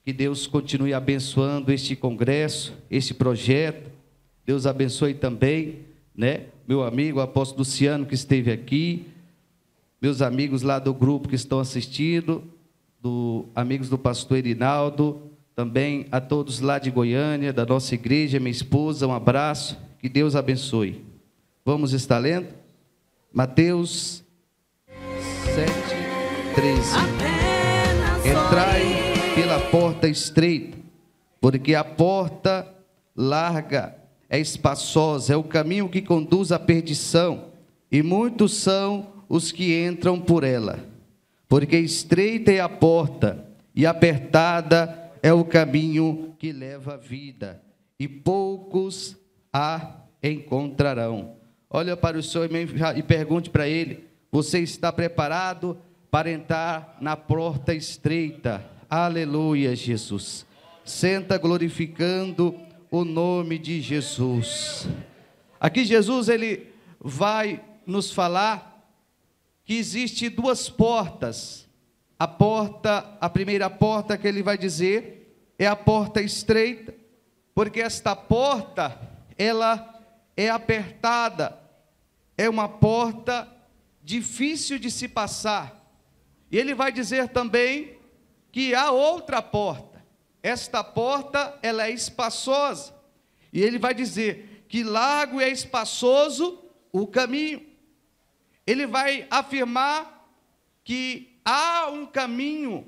Que Deus continue abençoando este congresso, este projeto. Deus abençoe também, né, meu amigo, o apóstolo Luciano, que esteve aqui, meus amigos lá do grupo que estão assistindo, amigos do pastor Erinaldo, também a todos lá de Goiânia, da nossa igreja, minha esposa, um abraço, que Deus abençoe. Vamos estar lendo? Mateus 7:13. Entrai pela porta estreita, porque a porta larga é espaçosa, é o caminho que conduz à perdição, e muitos são os que entram por ela. Porque estreita é a porta, e apertada é o caminho que leva à vida, e poucos a encontrarão. Olha para o Senhor e pergunte para ele: você está preparado para entrar na porta estreita? Aleluia, Jesus. Senta glorificando o nome de Jesus. Aqui Jesus, ele vai nos falar que existe duas portas. A primeira porta que ele vai dizer é a porta estreita, porque esta porta, ela é apertada, é uma porta difícil de se passar. E ele vai dizer também que há outra porta. Esta porta, ela é espaçosa. E ele vai dizer que largo e é espaçoso o caminho. Ele vai afirmar que há um caminho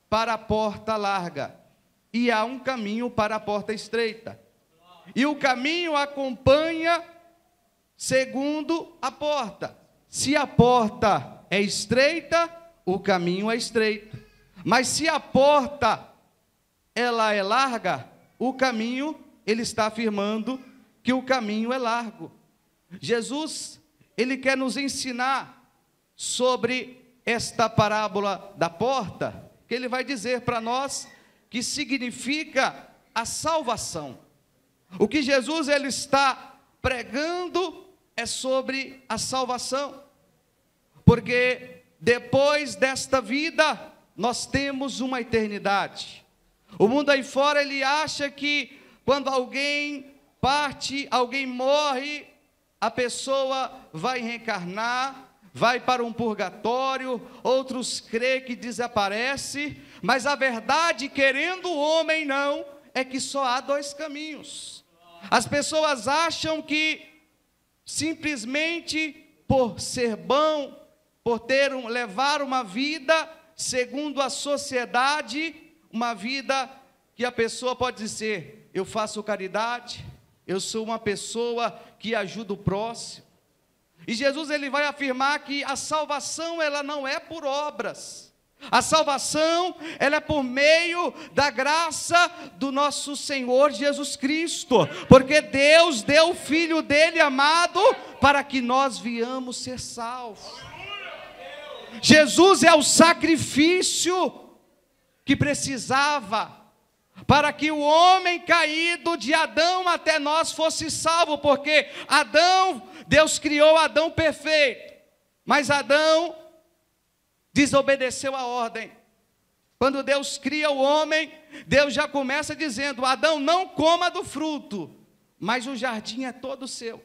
para a porta larga e há um caminho para a porta estreita. E o caminho acompanha segundo a porta. Se a porta é estreita, o caminho é estreito. Mas se a porta ela é larga, o caminho, ele está afirmando que o caminho é largo. Jesus, ele quer nos ensinar sobre esta parábola da porta, que ele vai dizer para nós que significa a salvação. O que Jesus ele está pregando é sobre a salvação, porque depois desta vida nós temos uma eternidade. O mundo aí fora, ele acha que quando alguém parte, alguém morre, a pessoa vai reencarnar, vai para um purgatório, outros creem que desaparece, mas a verdade, querendo o homem não, é que só há dois caminhos. As pessoas acham que simplesmente por ser bom, por levar uma vida segundo a sociedade, uma vida que a pessoa pode dizer: eu faço caridade, eu sou uma pessoa que ajuda o próximo. E Jesus ele vai afirmar que a salvação ela não é por obras. A salvação ela é por meio da graça do nosso Senhor Jesus Cristo, porque Deus deu o Filho dele amado para que nós viemos ser salvos. Jesus é o sacrifício que precisava para que o homem caído de Adão até nós fosse salvo, porque Deus criou Adão perfeito, mas Adão desobedeceu a ordem. Quando Deus cria o homem, Deus já começa dizendo: Adão, não coma do fruto, mas o jardim é todo seu.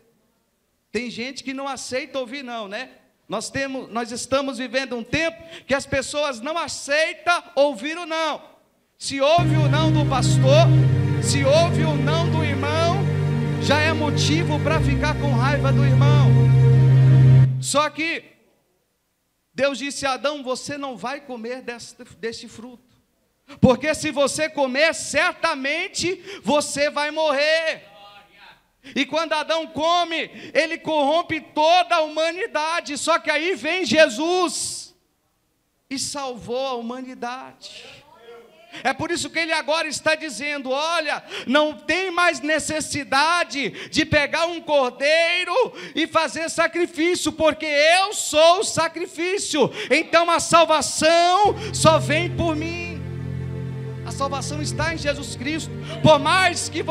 Tem gente que não aceita ouvir não, né? Nós estamos vivendo um tempo que as pessoas não aceitam ouvir o não. Se ouve o não do pastor, se ouve o não do irmão, já é motivo para ficar com raiva do irmão. Só que Deus disse a Adão: você não vai comer deste fruto, porque se você comer, certamente você vai morrer. E quando Adão come, ele corrompe toda a humanidade. Só que aí vem Jesus e salvou a humanidade. É por isso que ele agora está dizendo: olha, não tem mais necessidade de pegar um cordeiro e fazer sacrifício, porque eu sou o sacrifício. Então a salvação só vem por mim. A salvação está em Jesus Cristo. Por mais que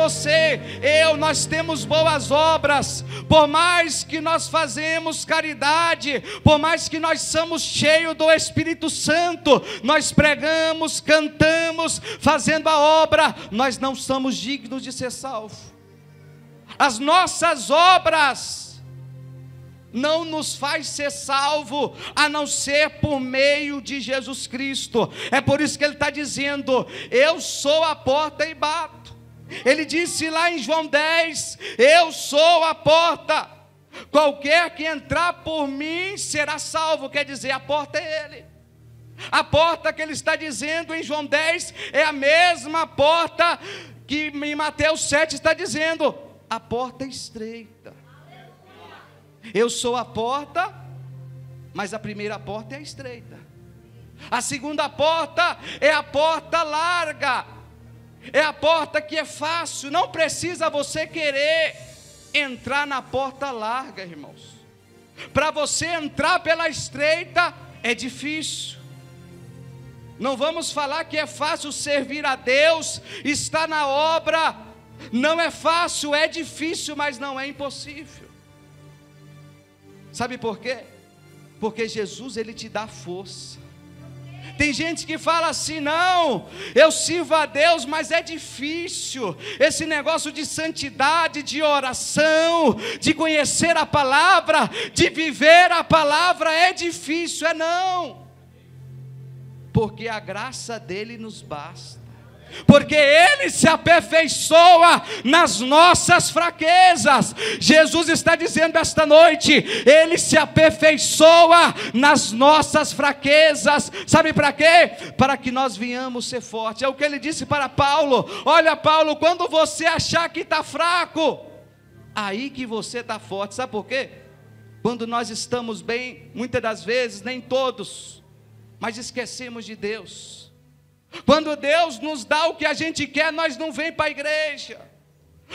nós temos boas obras, por mais que nós fazemos caridade, por mais que nós somos cheios do Espírito Santo, nós pregamos, cantamos, fazendo a obra, nós não somos dignos de ser salvos. As nossas obras não nos faz ser salvo, a não ser por meio de Jesus Cristo. É por isso que ele está dizendo: eu sou a porta e bato. Ele disse lá em João 10, eu sou a porta, qualquer que entrar por mim será salvo. Quer dizer, a porta é ele. A porta que ele está dizendo em João 10 é a mesma porta que em Mateus 7 está dizendo: a porta é estreita. Eu sou a porta, mas a primeira porta é estreita. A segunda porta é a porta larga. É a porta que é fácil. Não precisa você querer entrar na porta larga, irmãos. Para você entrar pela estreita é difícil. Não vamos falar que é fácil servir a Deus, estar na obra. Não é fácil, é difícil, mas não é impossível. Sabe por quê? Porque Jesus, ele te dá força. Tem gente que fala assim: não, eu sirvo a Deus, mas é difícil. Esse negócio de santidade, de oração, de conhecer a palavra, de viver a palavra é difícil. É não, porque a graça dele nos basta. Porque ele se aperfeiçoa nas nossas fraquezas. Jesus está dizendo esta noite: ele se aperfeiçoa nas nossas fraquezas. Sabe para quê? Para que nós venhamos ser fortes. É o que ele disse para Paulo: olha, Paulo, quando você achar que está fraco, aí que você está forte. Sabe por quê? Quando nós estamos bem, muitas das vezes, nem todos, mas esquecemos de Deus. Quando Deus nos dá o que a gente quer, nós não vemos para a igreja,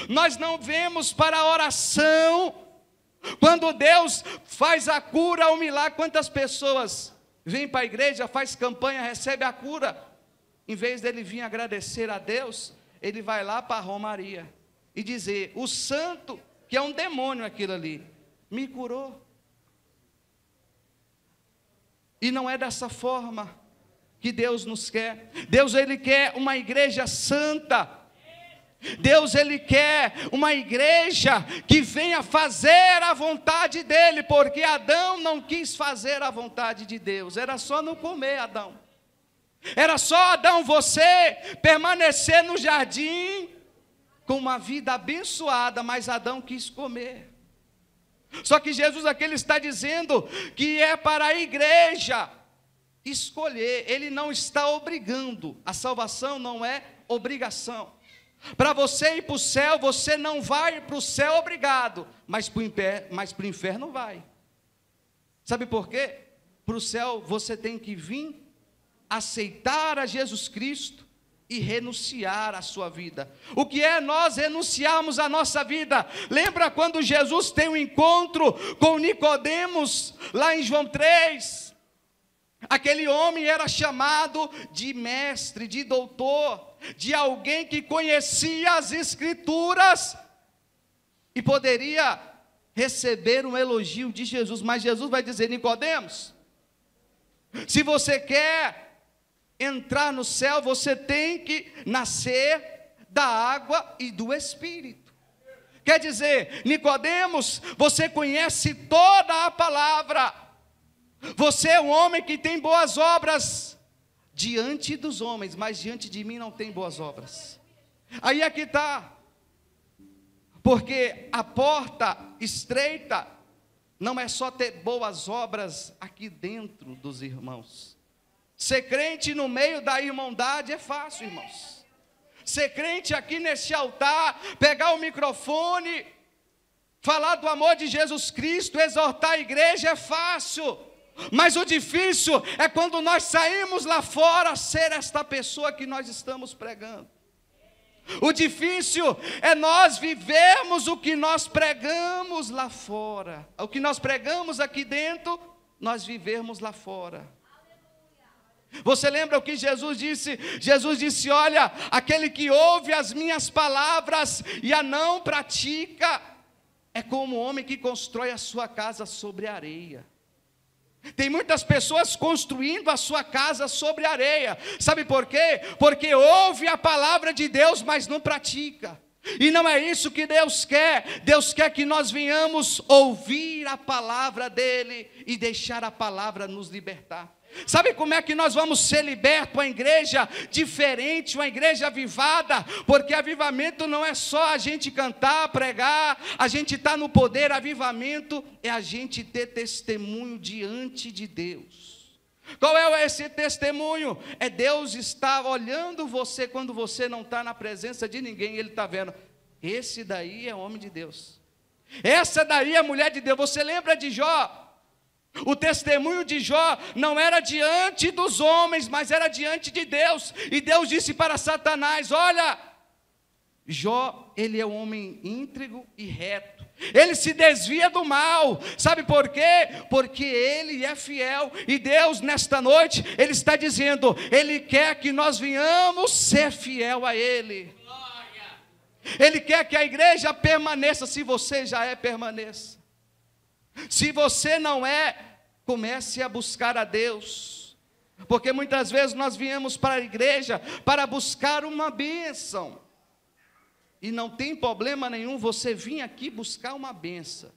nós não vemos para a oração. Quando Deus faz a cura, o milagre, quantas pessoas vêm para a igreja, faz campanha, recebe a cura, em vez dele vir agradecer a Deus, ele vai lá para a romaria e dizer: o santo, que é um demônio aquilo ali, me curou. E não é dessa forma que Deus nos quer. Deus, ele quer uma igreja santa. Deus, ele quer uma igreja que venha fazer a vontade dele, porque Adão não quis fazer a vontade de Deus. Era só não comer, Adão. Era só, Adão, você permanecer no jardim com uma vida abençoada, mas Adão quis comer. Só que Jesus aqui ele está dizendo que é para a igreja escolher. Ele não está obrigando. A salvação não é obrigação. Para você ir para o céu, você não vai para o céu obrigado, mas para o inferno vai. Sabe por quê? Para o céu você tem que vir, aceitar a Jesus Cristo e renunciar à sua vida. O que é nós renunciarmos à nossa vida? Lembra quando Jesus tem um encontro com Nicodemos, lá em João 3? Aquele homem era chamado de mestre, de doutor, de alguém que conhecia as Escrituras e poderia receber um elogio de Jesus. Mas Jesus vai dizer: Nicodemos, se você quer entrar no céu, você tem que nascer da água e do Espírito. Quer dizer, Nicodemos, você conhece toda a palavra, você é um homem que tem boas obras diante dos homens, mas diante de mim não tem boas obras. Aí é que está, porque a porta estreita não é só ter boas obras aqui dentro dos irmãos. Ser crente no meio da irmandade é fácil, irmãos. Ser crente aqui nesse altar, pegar o microfone, falar do amor de Jesus Cristo, exortar a igreja é fácil. Mas o difícil é quando nós saímos lá fora ser esta pessoa que nós estamos pregando. O difícil é nós vivermos o que nós pregamos lá fora. O que nós pregamos aqui dentro, nós vivermos lá fora. Você lembra o que Jesus disse? Jesus disse: olha, aquele que ouve as minhas palavras e a não pratica, é como o homem que constrói a sua casa sobre areia. Tem muitas pessoas construindo a sua casa sobre areia. Sabe por quê? Porque ouve a palavra de Deus, mas não pratica. E não é isso que Deus quer. Deus quer que nós venhamos ouvir a palavra dEle e deixar a palavra nos libertar. Sabe como é que nós vamos ser libertos? Uma igreja diferente, uma igreja avivada. Porque avivamento não é só a gente cantar, pregar, a gente estar no poder. Avivamento é a gente ter testemunho diante de Deus. Qual é esse testemunho? É Deus estar olhando você quando você não está na presença de ninguém. Ele está vendo, esse daí é homem de Deus, essa daí é mulher de Deus. Você lembra de Jó? O testemunho de Jó não era diante dos homens, mas era diante de Deus. E Deus disse para Satanás: olha, Jó, ele é um homem íntegro e reto, ele se desvia do mal. Sabe por quê? Porque ele é fiel. E Deus nesta noite, Ele está dizendo, Ele quer que nós venhamos ser fiel a Ele. Ele quer que a igreja permaneça. Se você já é, permaneça. Se você não é, comece a buscar a Deus. Porque muitas vezes nós viemos para a igreja para buscar uma bênção. E não tem problema nenhum você vir aqui buscar uma bênção.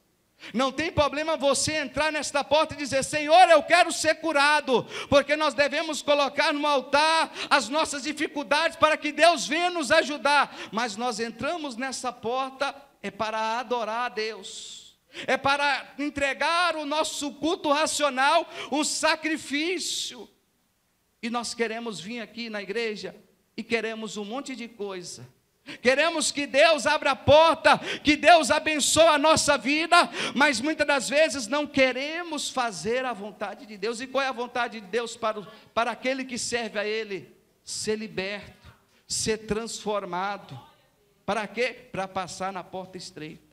Não tem problema você entrar nesta porta e dizer: Senhor, eu quero ser curado. Porque nós devemos colocar no altar as nossas dificuldades para que Deus venha nos ajudar. Mas nós entramos nessa porta é para adorar a Deus. É para entregar o nosso culto racional, um sacrifício. E nós queremos vir aqui na igreja e queremos um monte de coisa. Queremos que Deus abra a porta, que Deus abençoe a nossa vida, mas muitas das vezes não queremos fazer a vontade de Deus. E qual é a vontade de Deus para aquele que serve a Ele? Ser liberto, ser transformado. Para quê? Para passar na porta estreita.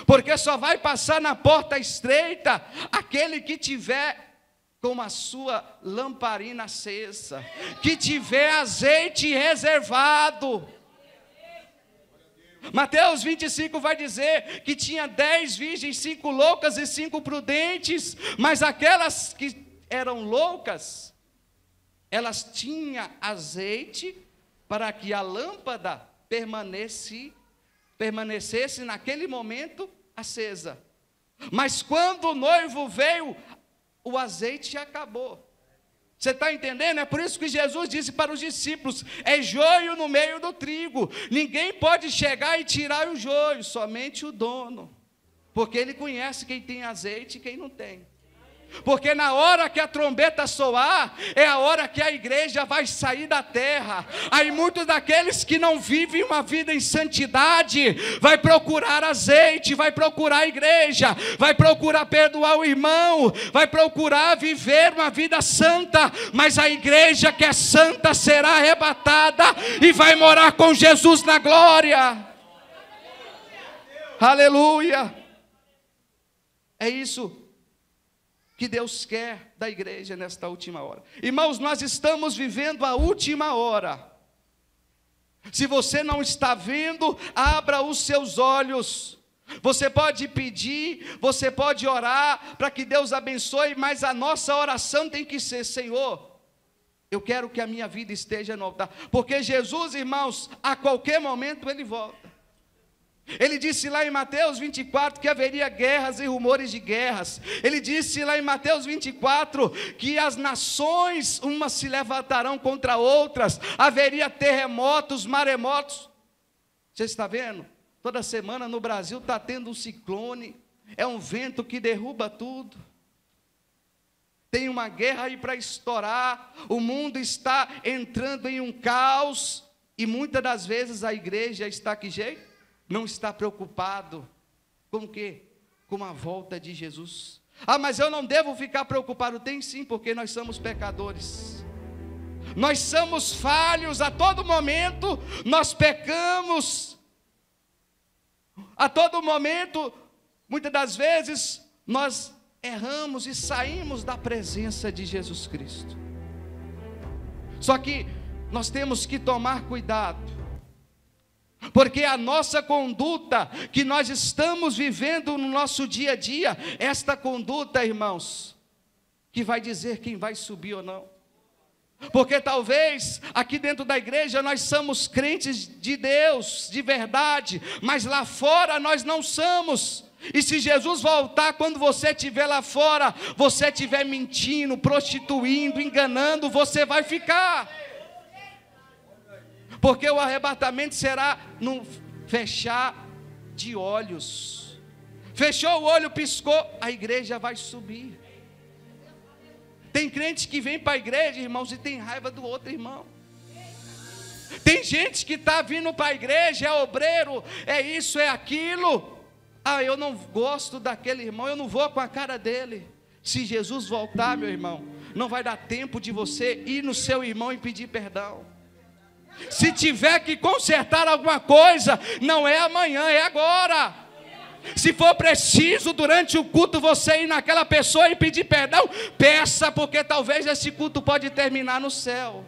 Porque só vai passar na porta estreita aquele que tiver com a sua lamparina acesa, que tiver azeite reservado. Mateus 25 vai dizer que tinha 10 virgens, 5 loucas e 5 prudentes, mas aquelas que eram loucas, elas tinham azeite para que a lâmpada permanecesse naquele momento acesa. Mas quando o noivo veio, o azeite acabou. Você está entendendo? É por isso que Jesus disse para os discípulos: é joio no meio do trigo. Ninguém pode chegar e tirar o joio, somente o dono. Porque ele conhece quem tem azeite e quem não tem. Porque na hora que a trombeta soar, é a hora que a igreja vai sair da terra. Aí muitos daqueles que não vivem uma vida em santidade, vai procurar azeite, vai procurar a igreja, vai procurar perdoar o irmão, vai procurar viver uma vida santa. Mas a igreja que é santa será arrebatada e vai morar com Jesus na glória. Aleluia. É isso que Deus quer da igreja nesta última hora. Irmãos, nós estamos vivendo a última hora. Se você não está vendo, abra os seus olhos. Você pode pedir, você pode orar para que Deus abençoe, mas a nossa oração tem que ser: Senhor, eu quero que a minha vida esteja no altar. Porque Jesus, irmãos, a qualquer momento Ele volta. Ele disse lá em Mateus 24 que haveria guerras e rumores de guerras. Ele disse lá em Mateus 24 que as nações umas se levantarão contra outras. Haveria terremotos, maremotos. Você está vendo? Toda semana no Brasil está tendo um ciclone. É um vento que derruba tudo. Tem uma guerra aí para estourar. O mundo está entrando em um caos. E muitas das vezes a igreja está que jeito? Não está preocupado com o quê? Com a volta de Jesus. Ah, mas eu não devo ficar preocupado. Tem sim, porque nós somos pecadores. Nós somos falhos a todo momento. Nós pecamos. A todo momento, muitas das vezes, nós erramos e saímos da presença de Jesus Cristo. Só que nós temos que tomar cuidado, porque a nossa conduta que nós estamos vivendo no nosso dia a dia, esta conduta, irmãos, que vai dizer quem vai subir ou não. Porque talvez aqui dentro da igreja nós somos crentes de Deus, de verdade, mas lá fora nós não somos. E se Jesus voltar, quando você estiver lá fora, você estiver mentindo, prostituindo, enganando, você vai ficar. Porque o arrebatamento será no fechar de olhos. Fechou o olho, piscou, a igreja vai subir. Tem crente que vem para a igreja, irmãos, e tem raiva do outro irmão. Tem gente que está vindo para a igreja, é obreiro, é isso, é aquilo. Ah, eu não gosto daquele irmão, eu não vou com a cara dele. Se Jesus voltar, meu irmão, não vai dar tempo de você ir no seu irmão e pedir perdão. Se tiver que consertar alguma coisa, não é amanhã, é agora. Se for preciso durante o culto você ir naquela pessoa e pedir perdão, peça, porque talvez esse culto pode terminar no céu.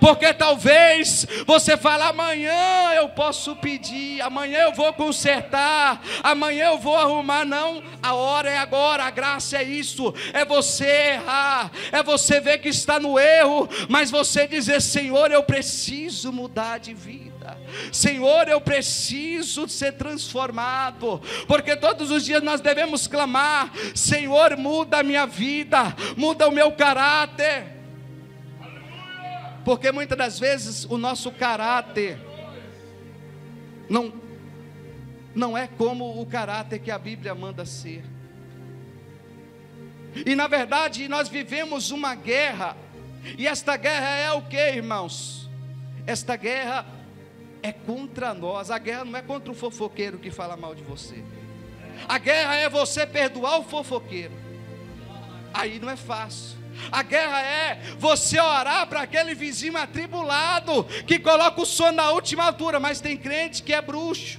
Porque talvez você fale, amanhã eu posso pedir, amanhã eu vou consertar, amanhã eu vou arrumar. Não, a hora é agora, a graça é isso, é você errar, é você ver que está no erro, mas você dizer, Senhor, eu preciso mudar de vida, Senhor, eu preciso ser transformado, porque todos os dias nós devemos clamar, Senhor, muda a minha vida, muda o meu caráter. Porque muitas das vezes o nosso caráter não é como o caráter que a Bíblia manda ser. E na verdade nós vivemos uma guerra. E esta guerra é o que, irmãos? Esta guerra é contra nós. A guerra não é contra o fofoqueiro que fala mal de você. A guerra é você perdoar o fofoqueiro. Aí não é fácil. A guerra é você orar para aquele vizinho atribulado, que coloca o sono na última altura. Mas tem crente que é bruxo,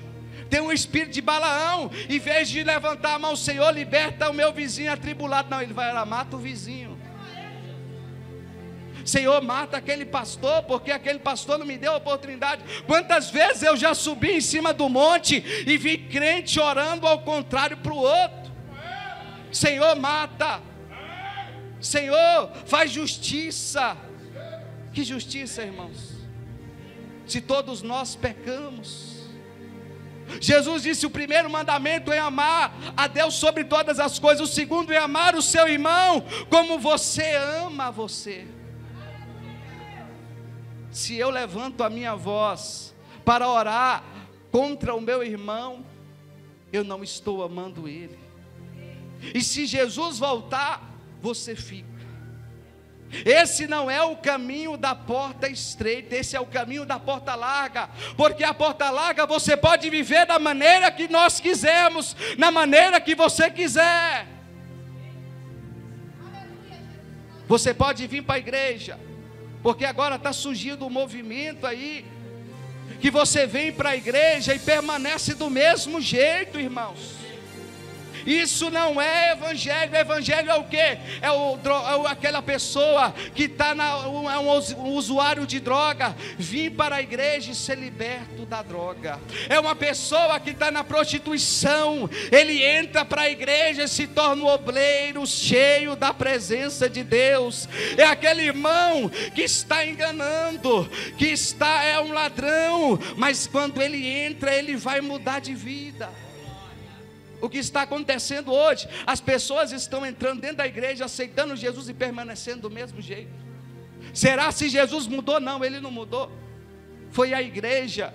tem um espírito de Balaão. Em vez de levantar a mão, Senhor, liberta o meu vizinho atribulado, não, ele vai lá, mata o vizinho. Senhor, mata aquele pastor, porque aquele pastor não me deu a oportunidade. Quantas vezes eu já subi em cima do monte e vi crente orando ao contrário para o outro. Senhor, mata. Senhor, faz justiça. Que justiça, irmãos? Se todos nós pecamos. Jesus disse, o primeiro mandamento é amar a Deus sobre todas as coisas. O segundo é amar o seu irmão como você ama você. Se eu levanto a minha voz para orar contra o meu irmão, eu não estou amando ele. E se Jesus voltar, você fica. Esse não é o caminho da porta estreita, esse é o caminho da porta larga. Porque a porta larga você pode viver da maneira que nós quisermos, na maneira que você quiser. Você pode vir para a igreja, porque agora está surgindo um movimento aí, que você vem para a igreja e permanece do mesmo jeito, irmãos. Isso não é evangelho. Evangelho é o quê? Aquela pessoa que está um usuário de droga, vir para a igreja e ser liberto da droga. É uma pessoa que está na prostituição, ele entra para a igreja e se torna um obreiro cheio da presença de Deus. É aquele irmão que está enganando, que é um ladrão, mas quando ele entra, ele vai mudar de vida. O que está acontecendo hoje? As pessoas estão entrando dentro da igreja, aceitando Jesus e permanecendo do mesmo jeito. Será se Jesus mudou? Não, ele não mudou. Foi a igreja,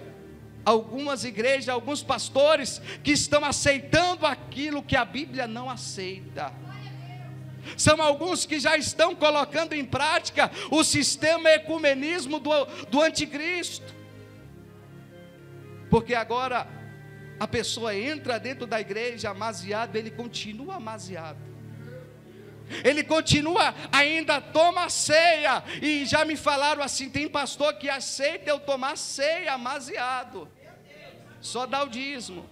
algumas igrejas, alguns pastores que estão aceitando aquilo que a Bíblia não aceita. São alguns que já estão colocando em prática o sistema ecumenismo do anticristo. Porque agora a pessoa entra dentro da igreja amaziado, ele continua amaziado. Ele continua, ainda toma ceia. E já me falaram assim, tem pastor que aceita eu tomar ceia amaziado. Só dá o dízimo.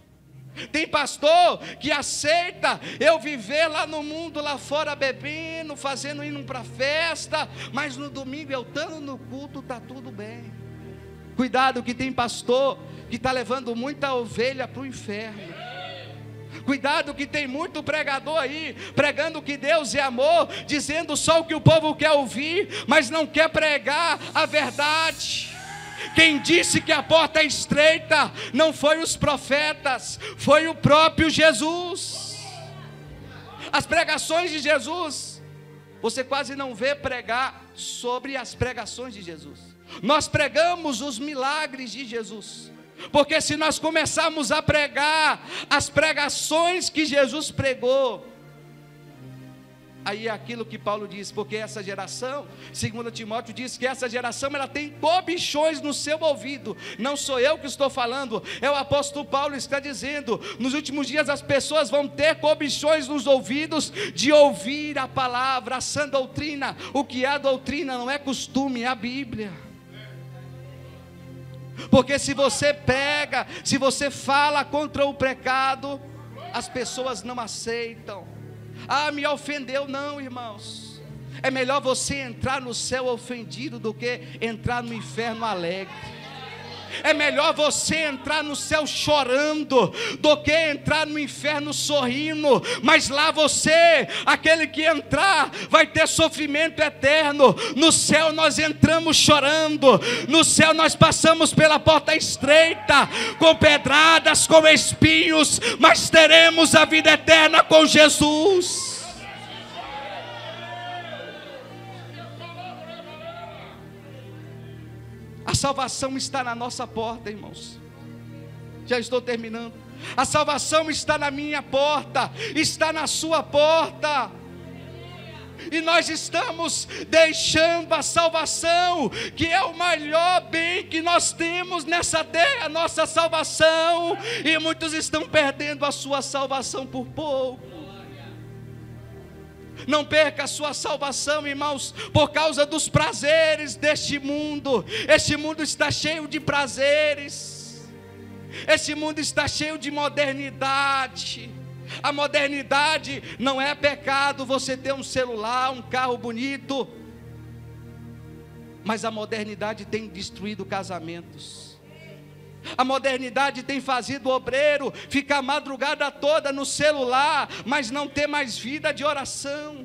Tem pastor que aceita eu viver lá no mundo, lá fora bebendo, fazendo, indo para festa, mas no domingo eu estando no culto, está tudo bem. Cuidado que tem pastor que está levando muita ovelha para o inferno. Cuidado que tem muito pregador aí, pregando que Deus é amor, dizendo só o que o povo quer ouvir, mas não quer pregar a verdade. Quem disse que a porta é estreita não foi os profetas, foi o próprio Jesus. As pregações de Jesus, você quase não vê pregar sobre as pregações de Jesus. Nós pregamos os milagres de Jesus, porque se nós começarmos a pregar as pregações que Jesus pregou, aí é aquilo que Paulo diz, porque essa geração, segundo Timóteo diz que essa geração ela tem cobições no seu ouvido. Não sou eu que estou falando, é o apóstolo Paulo que está dizendo. Nos últimos dias as pessoas vão ter cobições nos ouvidos de ouvir a palavra, a sã doutrina. O que é a doutrina não é costume, é a Bíblia. Porque se você pega, se você fala contra o pecado, as pessoas não aceitam. Ah, me ofendeu. Não, irmãos, é melhor você entrar no céu ofendido do que entrar no inferno alegre. É melhor você entrar no céu chorando do que entrar no inferno sorrindo. Mas lá você, aquele que entrar, vai ter sofrimento eterno. No céu nós entramos chorando. No céu nós passamos pela porta estreita, com pedradas, com espinhos, mas teremos a vida eterna com Jesus. A salvação está na nossa porta, irmãos. Já estou terminando. A salvação está na minha porta, está na sua porta. E nós estamos deixando a salvação, que é o maior bem que nós temos nessa terra, a nossa salvação. E muitos estão perdendo a sua salvação por pouco. Não perca a sua salvação, irmãos, por causa dos prazeres deste mundo. Este mundo está cheio de prazeres. Este mundo está cheio de modernidade. A modernidade não é pecado você ter um celular, um carro bonito. Mas a modernidade tem destruído casamentos. A modernidade tem fazido o obreiro ficar a madrugada toda no celular, mas não ter mais vida de oração.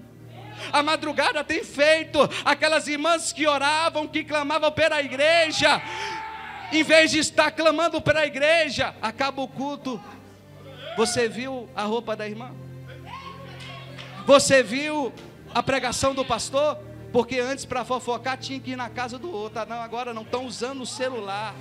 A madrugada tem feito aquelas irmãs que oravam, que clamavam pela igreja, em vez de estar clamando pela igreja, acaba o culto. Você viu a roupa da irmã? Você viu a pregação do pastor? Porque antes, para fofocar, tinha que ir na casa do outro. Não, agora não, estão usando o celular.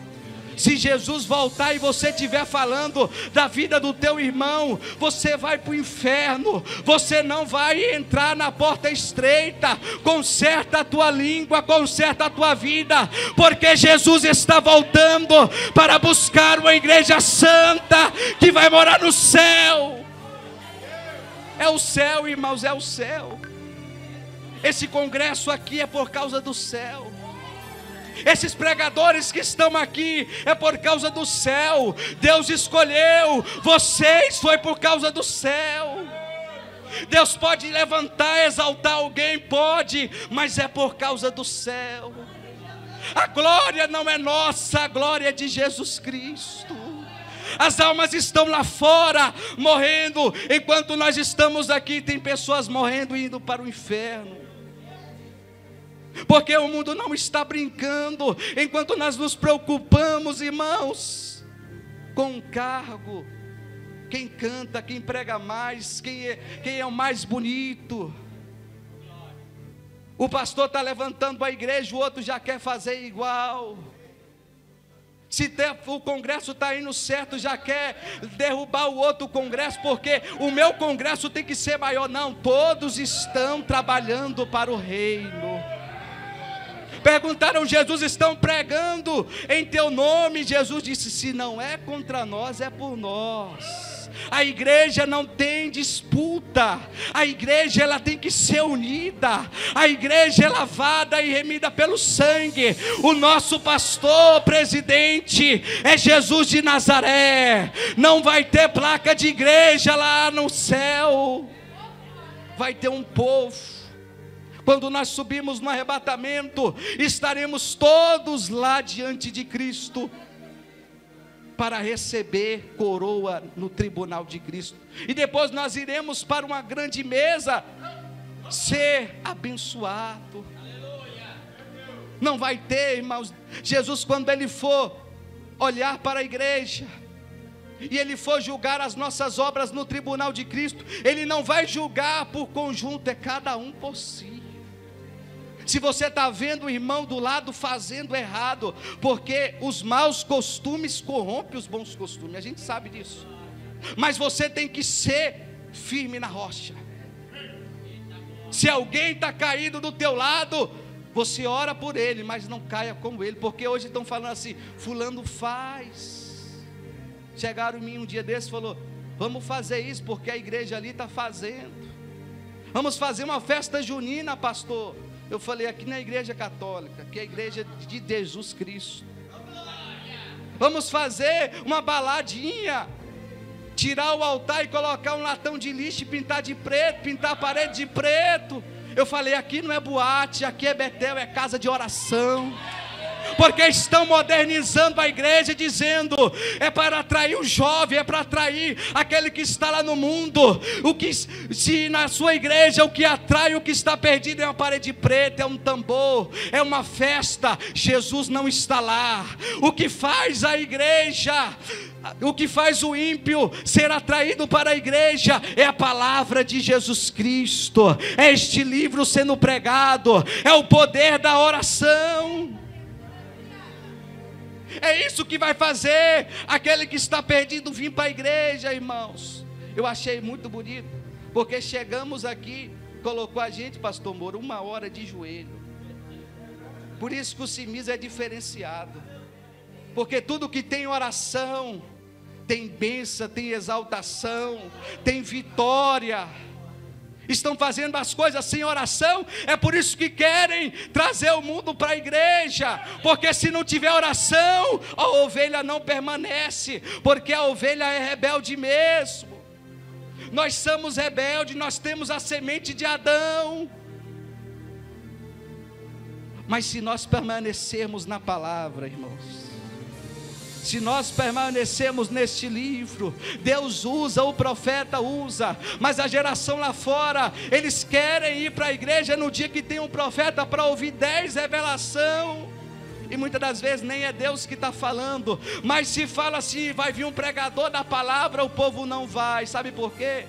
Se Jesus voltar e você estiver falando da vida do teu irmão, você vai para o inferno. Você não vai entrar na porta estreita. Conserta a tua língua, conserta a tua vida, porque Jesus está voltando para buscar uma igreja santa que vai morar no céu. É o céu, irmãos, é o céu. Esse congresso aqui é por causa do céu. Esses pregadores que estão aqui é por causa do céu. Deus escolheu vocês, foi por causa do céu. Deus pode levantar, exaltar alguém, pode, mas é por causa do céu. A glória não é nossa, a glória é de Jesus Cristo. As almas estão lá fora morrendo, enquanto nós estamos aqui tem pessoas morrendo e indo para o inferno. Porque o mundo não está brincando, enquanto nós nos preocupamos, irmãos, com o cargo, quem canta, quem prega mais, quem é o mais bonito. O pastor está levantando a igreja, o outro já quer fazer igual. Se o congresso está indo certo, já quer derrubar o outro congresso, porque o meu congresso tem que ser maior. Não, todos estão trabalhando para o reino. Perguntaram, Jesus, estão pregando em teu nome? Jesus disse, se não é contra nós, é por nós. A igreja não tem disputa. A igreja ela tem que ser unida. A igreja é lavada e remida pelo sangue. O nosso pastor, presidente, é Jesus de Nazaré. Não vai ter placa de igreja lá no céu. Vai ter um povo. Quando nós subimos no arrebatamento, estaremos todos lá diante de Cristo, para receber coroa no tribunal de Cristo. E depois nós iremos para uma grande mesa, ser abençoado. Não vai ter, irmãos, Jesus, quando Ele for olhar para a igreja, e Ele for julgar as nossas obras no tribunal de Cristo, Ele não vai julgar por conjunto, é cada um por si. Se você está vendo o irmão do lado fazendo errado, porque os maus costumes corrompem os bons costumes, a gente sabe disso. Mas você tem que ser firme na rocha. Se alguém está caído do teu lado, você ora por ele, mas não caia como ele, porque hoje estão falando assim, fulano faz. Chegaram em mim um dia desse e falou, vamos fazer isso, porque a igreja ali está fazendo. Vamos fazer uma festa junina, pastor. Eu falei, aqui na igreja católica, que é a igreja de Jesus Cristo. Vamos fazer uma baladinha, tirar o altar e colocar um latão de lixo e pintar de preto, pintar a parede de preto. Eu falei, aqui não é boate, aqui é Betel, é casa de oração. Porque estão modernizando a igreja, dizendo, é para atrair o jovem, é para atrair aquele que está lá no mundo. Se na sua igreja o que atrai o que está perdido é uma parede preta, é um tambor, é uma festa, Jesus não está lá. O que faz a igreja, o que faz o ímpio ser atraído para a igreja é a palavra de Jesus Cristo, é este livro sendo pregado, é o poder da oração. É isso que vai fazer aquele que está perdido vir para a igreja, irmãos. Eu achei muito bonito, porque chegamos aqui, colocou a gente, pastor Moura, 1 hora de joelho. Por isso que o CIMIS é diferenciado, porque tudo que tem oração, tem bênção, tem exaltação, tem vitória. Estão fazendo as coisas sem oração, é por isso que querem trazer o mundo para a igreja, porque se não tiver oração, a ovelha não permanece, porque a ovelha é rebelde mesmo. Nós somos rebeldes, nós temos a semente de Adão, mas se nós permanecermos na palavra, irmãos, se nós permanecermos neste livro, Deus usa, o profeta usa, mas a geração lá fora, eles querem ir para a igreja no dia que tem um profeta para ouvir 10 revelações, e muitas das vezes nem é Deus que está falando, mas se fala assim, vai vir um pregador da palavra, o povo não vai, sabe por quê?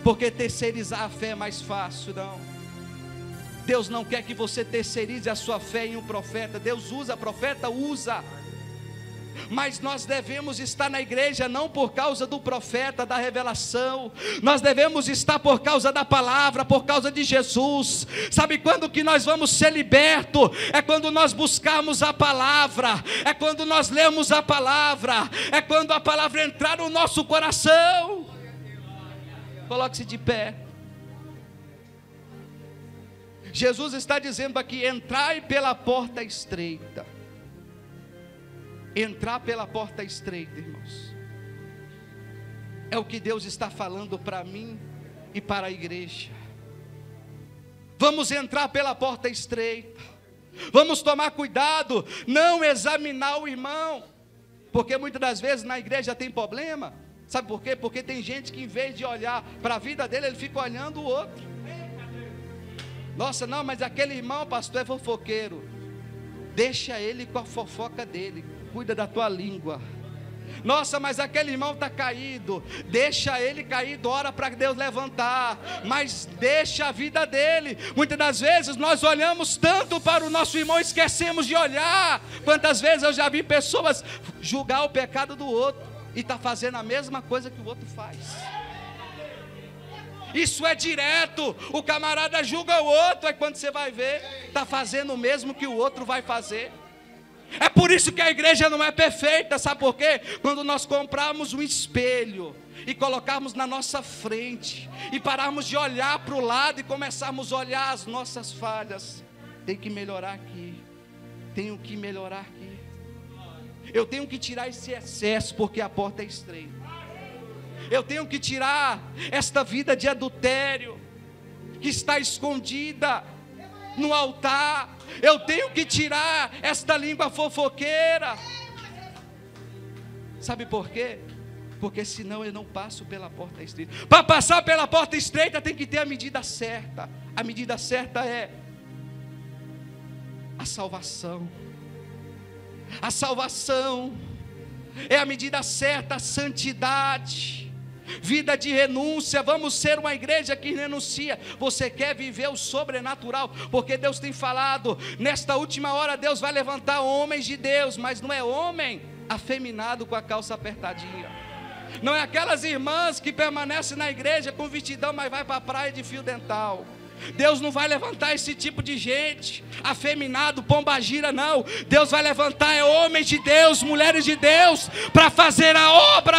Porque terceirizar a fé é mais fácil, não. Deus não quer que você terceirize a sua fé em um profeta. Deus usa profeta, usa. Mas nós devemos estar na igreja não por causa do profeta, da revelação. Nós devemos estar por causa da palavra, por causa de Jesus. Sabe quando que nós vamos ser libertos? É quando nós buscarmos a palavra, é quando nós lemos a palavra, é quando a palavra entrar no nosso coração. Coloque-se de pé. Jesus está dizendo aqui, entrai pela porta estreita. Entrar pela porta estreita, irmãos, é o que Deus está falando para mim e para a igreja. Vamos entrar pela porta estreita. Vamos tomar cuidado, não examinar o irmão, porque muitas das vezes na igreja tem problema. Sabe por quê? Porque tem gente que em vez de olhar para a vida dele, ele fica olhando o outro. Nossa, não, mas aquele irmão, pastor, é fofoqueiro. Deixa ele com a fofoca dele. Cuida da tua língua. Nossa, mas aquele irmão está caído. Deixa ele caído, ora para Deus levantar. Mas deixa a vida dele. Muitas das vezes nós olhamos tanto para o nosso irmão, esquecemos de olhar. Quantas vezes eu já vi pessoas julgar o pecado do outro e está fazendo a mesma coisa que o outro faz. Isso é direto. O camarada julga o outro, aí quando você vai ver, está fazendo o mesmo que o outro vai fazer. É por isso que a igreja não é perfeita, sabe por quê? Quando nós comprarmos um espelho e colocarmmos na nossa frente e pararmos de olhar para o lado e começarmos a olhar as nossas falhas, tem que melhorar aqui, tenho que melhorar aqui, eu tenho que tirar esse excesso porque a porta é estreita, eu tenho que tirar esta vida de adultério que está escondida no altar, eu tenho que tirar esta língua fofoqueira. Sabe por quê? Porque senão eu não passo pela porta estreita. Para passar pela porta estreita tem que ter a medida certa. A medida certa é a salvação. A salvação é a medida certa, a santidade, vida de renúncia. Vamos ser uma igreja que renuncia. Você quer viver o sobrenatural? Porque Deus tem falado, nesta última hora Deus vai levantar homens de Deus, mas não é homem afeminado com a calça apertadinha, não é aquelas irmãs que permanecem na igreja com vestidão, mas vai para a praia de fio dental. Deus não vai levantar esse tipo de gente afeminado, pombagira, não. Deus vai levantar homens de Deus, mulheres de Deus, para fazer a obra